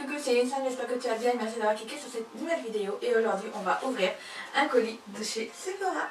Coucou, c'est Insan, j'espère que tu vas bien et merci d'avoir cliqué sur cette nouvelle vidéo. Et aujourd'hui, on va ouvrir un colis de chez Sephora.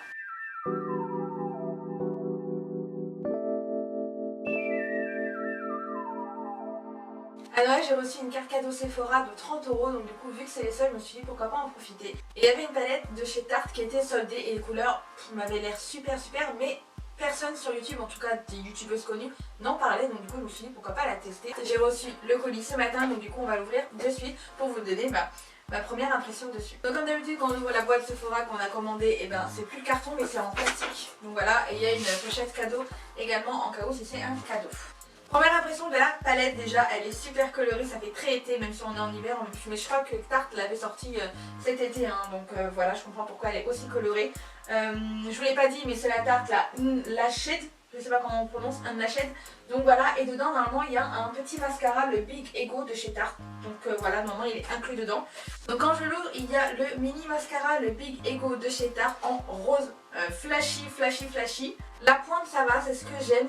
À Noël, j'ai reçu une carte cadeau Sephora de 30 €, donc du coup, vu que c'est les seuls, je me suis dit pourquoi pas en profiter. Et il y avait une palette de chez Tarte qui était soldée et les couleurs m'avaient l'air super, mais personne sur YouTube, en tout cas des youtubeuses connues, n'en parlait, donc du coup je me suis dit pourquoi pas la tester. J'ai reçu le colis ce matin, donc du coup on va l'ouvrir de suite pour vous donner ma première impression dessus. Donc comme d'habitude quand on ouvre la boîte Sephora qu'on a commandée, et ben c'est plus le carton mais c'est en plastique. Donc voilà, et il y a une pochette cadeau également en cas où si c'est un cadeau. Première impression de la palette, déjà elle est super colorée, ça fait très été même si on est en hiver, mais je crois que Tarte l'avait sortie cet été, hein, donc voilà, je comprends pourquoi elle est aussi colorée. Je vous l'ai pas dit mais c'est la Tarte la Shade, je sais pas comment on prononce, un Shade. Donc voilà, et dedans normalement il y a un petit mascara, le Big Ego de chez Tarte. Donc voilà, normalement il est inclus dedans. Donc quand je l'ouvre, il y a le mini mascara, le Big Ego de chez Tarte en rose flashy. La pointe ça va, c'est ce que j'aime,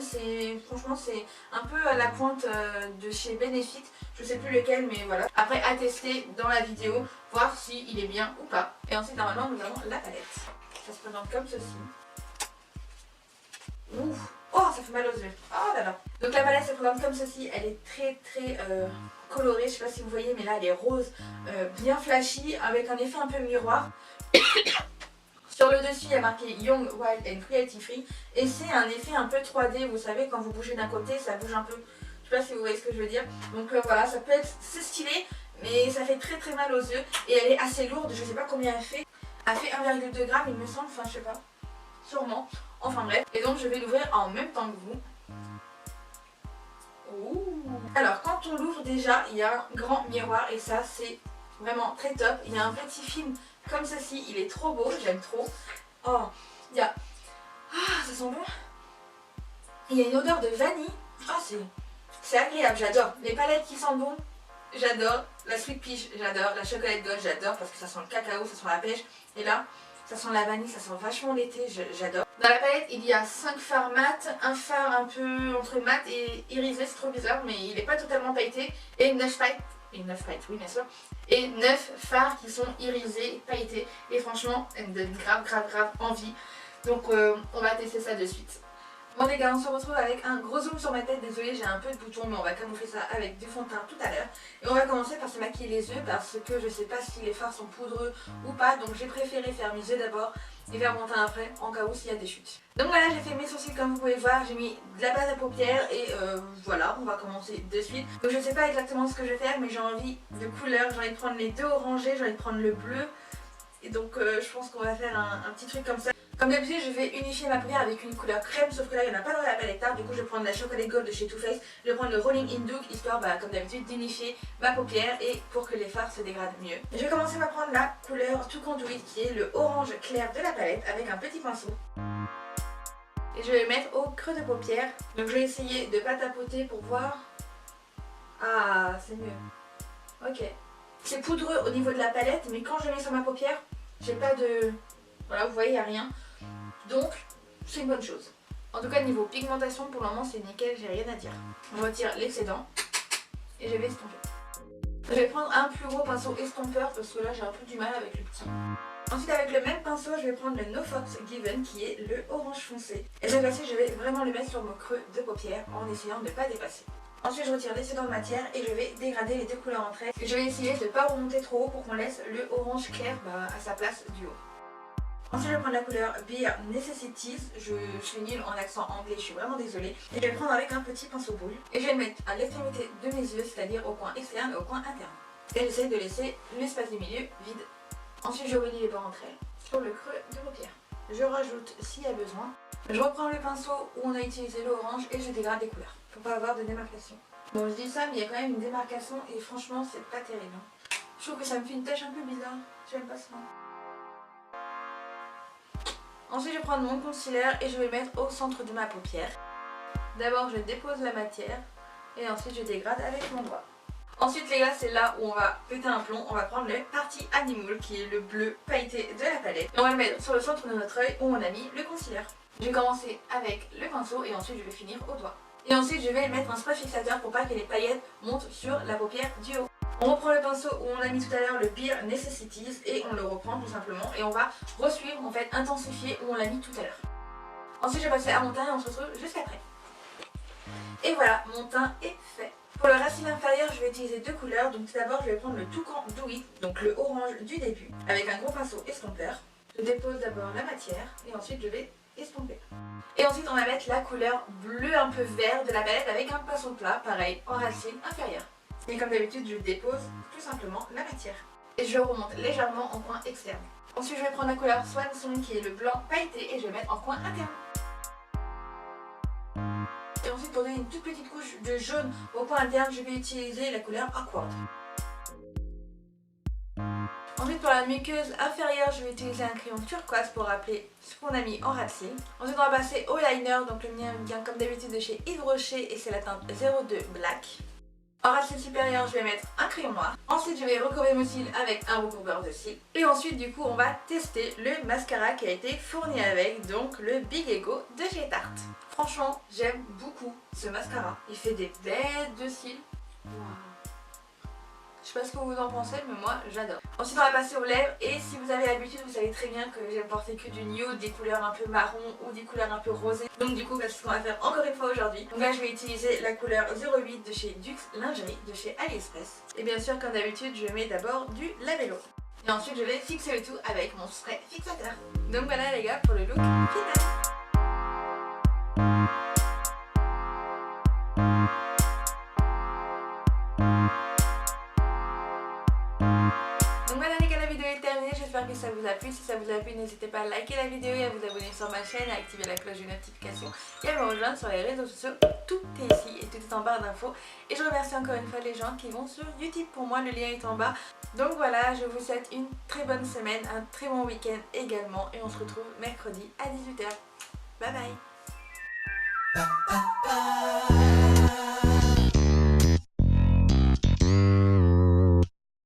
franchement c'est un peu la pointe de chez Benefit, je sais plus lequel mais voilà. Après à tester dans la vidéo, voir s'il est bien ou pas. Et ensuite normalement nous avons la palette. Ça se présente comme ceci. Ouf. Oh, ça fait mal aux yeux. Oh là là. Donc la palette se présente comme ceci. Elle est très colorée. Je sais pas si vous voyez, mais là elle est rose, bien flashy, avec un effet un peu miroir. Sur le dessus, il y a marqué Young, Wild and Creative Free. Et c'est un effet un peu 3D. Vous savez, quand vous bougez d'un côté, ça bouge un peu. Je sais pas si vous voyez ce que je veux dire. Donc voilà, ça peut être stylé, mais ça fait très mal aux yeux. Et elle est assez lourde. Je sais pas combien elle fait. Elle fait 1,2 g, il me semble. Enfin, je sais pas. Sûrement. Enfin bref, et donc je vais l'ouvrir en même temps que vous. Ouh. Alors quand on l'ouvre déjà, il y a un grand miroir et ça c'est vraiment très top. Il y a un petit film comme ceci, il est trop beau, j'aime trop. Oh, il y a... Ah, ça sent bon. Il y a une odeur de vanille. Ah, c'est agréable, j'adore. Les palettes qui sentent bon, j'adore. La Sweet Peach, j'adore. La Chocolate Gold, j'adore parce que ça sent le cacao, ça sent la pêche. Et là, ça sent la vanille, ça sent vachement l'été, j'adore. Dans la palette, il y a 5 fards mat, un fard un peu entre mat et irisé, c'est trop bizarre, mais il n'est pas totalement pailleté. Et 9 paillettes, oui bien sûr. Et 9 fards qui sont irisés, pailletés. Et franchement, elles me donnent grave envie. Donc on va tester ça de suite. Bon les gars, on se retrouve avec un gros zoom sur ma tête, désolée j'ai un peu de boutons mais on va camoufler ça avec du fond de teint tout à l'heure. Et on va commencer par se maquiller les yeux parce que je sais pas si les fards sont poudreux ou pas, donc j'ai préféré faire mes yeux d'abord et faire mon teint après en cas où s'il y a des chutes. Donc voilà, j'ai fait mes sourcils comme vous pouvez voir, j'ai mis de la base à paupières et voilà, on va commencer de suite. Donc je sais pas exactement ce que je vais faire mais j'ai envie de couleurs, j'ai envie de prendre les deux orangés, j'ai envie de prendre le bleu. Et donc je pense qu'on va faire un petit truc comme ça. Comme d'habitude, je vais unifier ma paupière avec une couleur crème, sauf que là il n'y en a pas dans la palette Tarte. Du coup, je vais prendre la Chocolate Gold de chez Too Faced. Je vais prendre le Rolling in Duke, histoire, comme d'habitude, d'unifier ma paupière et pour que les fards se dégradent mieux. Je vais commencer par prendre la couleur To Conduit, qui est le orange clair de la palette, avec un petit pinceau. Et je vais le mettre au creux de paupière. Donc je vais essayer de ne pas tapoter pour voir. Ah, c'est mieux. Ok. C'est poudreux au niveau de la palette, mais quand je le mets sur ma paupière, j'ai pas de... Voilà, vous voyez, il n'y a rien. Donc, c'est une bonne chose. En tout cas, niveau pigmentation, pour le moment, c'est nickel, j'ai rien à dire. On retire l'excédent et je vais estomper. Je vais prendre un plus gros pinceau estompeur parce que là, j'ai un peu du mal avec le petit. Ensuite, avec le même pinceau, je vais prendre le No Fox Given qui est le orange foncé. Et cette fois-ci, je vais vraiment le mettre sur mon creux de paupière en essayant de ne pas dépasser. Ensuite, je retire l'excédent de matière et je vais dégrader les deux couleurs entre elles. Je vais essayer de ne pas remonter trop haut pour qu'on laisse le orange clair à sa place du haut. Ensuite, je vais prendre la couleur Bare Necessities. Je suis nulle en accent anglais, je suis vraiment désolée. Et je vais le prendre avec un petit pinceau boule. Et je vais le mettre à l'extrémité de mes yeux, c'est-à-dire au coin externe et au coin interne. Et j'essaie de laisser l'espace du milieu vide. Ensuite, je relie les bords entre elles sur le creux de paupière. Je rajoute s'il y a besoin. Je reprends le pinceau où on a utilisé l'orange et je dégrade les couleurs pour pas avoir de démarcation. Bon, je dis ça, mais il y a quand même une démarcation et franchement, c'est pas terrible. Je trouve que ça me fait une tache un peu bizarre. J'aime pas ça. Ensuite, je vais prendre mon concealer et je vais le mettre au centre de ma paupière. D'abord, je dépose la matière et ensuite, je dégrade avec mon doigt. Ensuite, les gars, c'est là où on va péter un plomb. On va prendre le Party Animal qui est le bleu pailleté de la palette. Et on va le mettre sur le centre de notre œil où on a mis le concealer. Je vais commencer avec le pinceau et ensuite, je vais finir au doigt. Et ensuite, je vais mettre un spray fixateur pour pas que les paillettes montent sur la paupière du haut. On reprend le pinceau où on a mis tout à l'heure le Bare Necessities et on le reprend tout simplement et on va resuivre en fait intensifier où on l'a mis tout à l'heure. Ensuite je vais passer à mon teint et on se retrouve juste après. Et voilà, mon teint est fait. Pour le racine inférieur, je vais utiliser deux couleurs. Donc tout d'abord, je vais prendre le Toucan Do It, donc le orange du début, avec un gros pinceau estompeur. Je dépose d'abord la matière et ensuite je vais estomper. Et ensuite, on va mettre la couleur bleu un peu vert de la palette avec un pinceau plat, pareil, en racine inférieure. Et comme d'habitude, je dépose tout simplement la matière. Et je remonte légèrement en coin externe. Ensuite, je vais prendre la couleur Swan Song qui est le blanc pailleté et je vais mettre en coin interne. Et ensuite pour donner une toute petite couche de jaune au coin interne, je vais utiliser la couleur Awkward. Ensuite pour la muqueuse inférieure, je vais utiliser un crayon turquoise pour rappeler ce qu'on a mis en racine. Ensuite on va passer au liner, donc le mien vient comme d'habitude de chez Yves Rocher et c'est la teinte 02 Black. En racine supérieure, je vais mettre un crayon noir. Ensuite, je vais recouvrir mes cils avec un recouvreur de cils. Et ensuite, du coup, on va tester le mascara qui a été fourni avec, donc le Big Ego de chez Tarte. Franchement, j'aime beaucoup ce mascara. Il fait des bêtes de cils. Wow. Je sais pas ce que vous en pensez, mais moi j'adore. Ensuite on va passer aux lèvres et si vous avez l'habitude, vous savez très bien que j'aime porter que du nude, des couleurs un peu marron ou des couleurs un peu rosées. Donc du coup c'est ce qu'on va faire encore une fois aujourd'hui. Donc là je vais utiliser la couleur 08 de chez Dux Lingerie, de chez AliExpress. Et bien sûr comme d'habitude je mets d'abord du labello. Et ensuite je vais fixer le tout avec mon spray fixateur. Donc voilà les gars pour le look final. J'espère que ça vous a plu. Si ça vous a plu, n'hésitez pas à liker la vidéo et à vous abonner sur ma chaîne, à activer la cloche de notification et à me rejoindre sur les réseaux sociaux. Tout est ici et tout est en barre d'infos. Et je remercie encore une fois les gens qui vont sur YouTube. Pour moi, le lien est en bas. Donc voilà, je vous souhaite une très bonne semaine, un très bon week-end également. Et on se retrouve mercredi à 18 h. Bye bye.